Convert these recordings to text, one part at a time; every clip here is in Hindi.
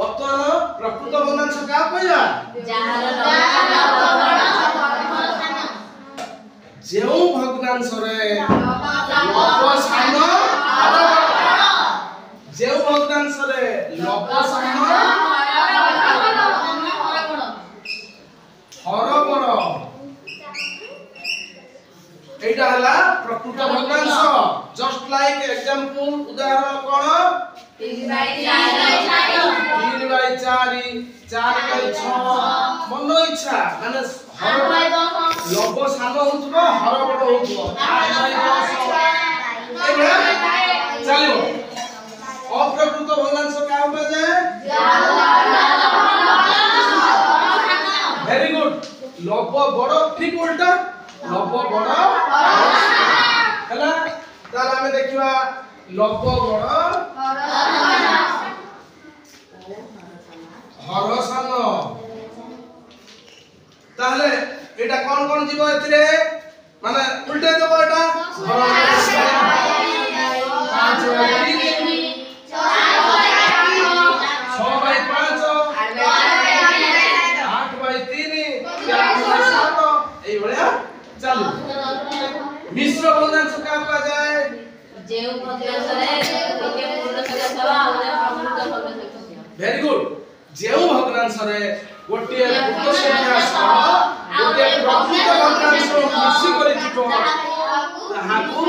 वर्तमान प्रकृत भग्नांश का कहया जेउ भग्नांश रे लव सान हर जेउ भग्नांश रे लव सान हर बड़ एटा हला प्रकृत भग्नांश जस्ट लाइक एग्जांपल उदाहरण कोन 3/4 4/6 मन इच्छा माने लव सान होतबो हर बड़ होतबो 8/10 एबे चलियो अप्रकृत भग्नांश का होबे जे वेरी गुड लव बड़ ठीक उल्टा लव बड़ हैला ताला हमें देखिबा लव बड़ हर सान ताहले एटा कोन कोन जीव एथिरे माने उल्टे देबो एटा हर 5/5 8/3 8/3 এই भलिया चालू मिश्र भग्नांश का कहा जाए जेउ भग्नांश रे गोटे पूर्ण संख्या सवा और प्रकृत भग्नांश वेरी गुड जेउ भग्नांश रे गोटे पूर्ण संख्या सवा गोटे प्रकृत भग्नांश मिश्र करि थिबो ताहाकू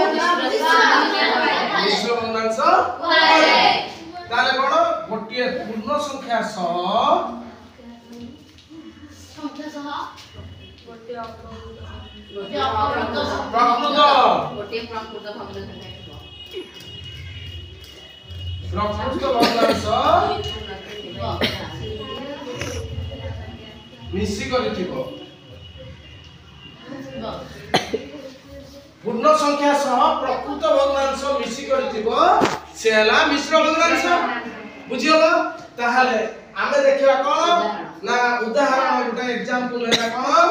मिश्र भग्नांश ताले कोन गोटे पूर्ण संख्या सह गोटे प्रकृत भग्नांश मिश्री करिथिबो पूर्ण संख्या सह प्रकृत भग्नांश मिश्री करिथिबो से हला मिश्र भग्नांश बुझियो ताहाले आमे देखिबा कोन ना उदाहरण गोटे एग्जांपल हैला कोन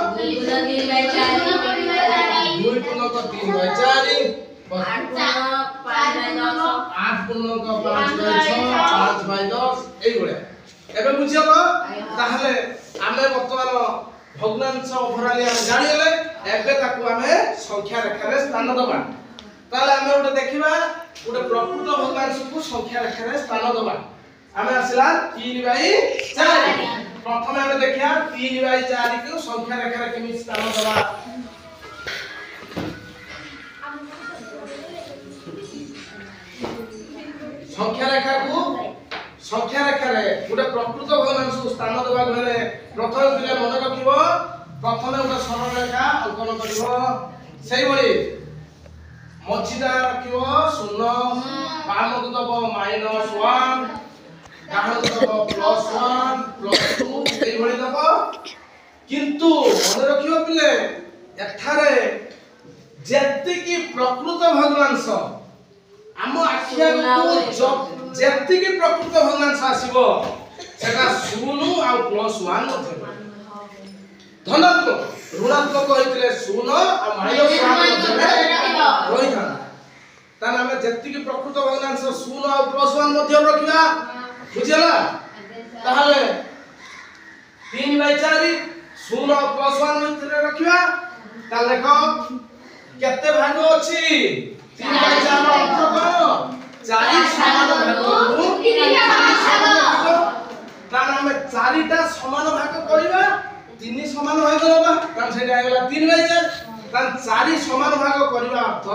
2 पूर्णांक 3/4 8 पूर्णांक 5/6 5/10 एई गळे एबे बुझियो ताहाले आमे वर्तमान भग्नांश ओभराली हम जानिले एबे ताकू आमे संख्या रेखा रे स्थान दबा ताले आमे ओटे देखिबा ओटे प्रकृत भग्नांश को संख्या रेखा रे स्थान दबा आमे आसिला 3/4 प्रथम आमे देखिया 3/4 को संख्या रेखा रे केमि स्थान दबा संख्या रेखा रे गोटे प्रकृत भग्नांश स्थान देबा गले प्रथम पिले मन रखिबो प्रथमे गोटे सरल रेखा अंकन करिवो सेही बळी मझिदा रखिबो 0 बामक दबो -1 डाहण दबो +1 +2 सेही बळी दबो किंतु मन रखिबो पिले एठारे जेति की प्रकृत भग्नांश आम आखिया को जेति की प्रकृत भग्नांश आसीबो सेटा 0 आ +1 मथे धनात्मक ऋणात्मक होइतले 0 आ -1 मथे रहिथा तान हम जेति की प्रकृत भग्नांश 0 आ +1 मथे रखिबा बुझिला ताहाले 3/4 0 आ +1 मथे रखिबा ता लेखो केते भाग अछि 3/4 अर्थ कोन 4 समान भाग को 3 तान हम 4टा समान भाग करिबा 3 समान भाग लेबा तान सेटा आइला 3/4 तान 4 समान भाग करिबा अर्थ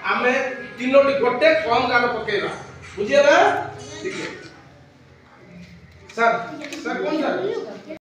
हमें तीनोटी गोटे कम गार पकेबा बुझियला ठीक है सर कोन सर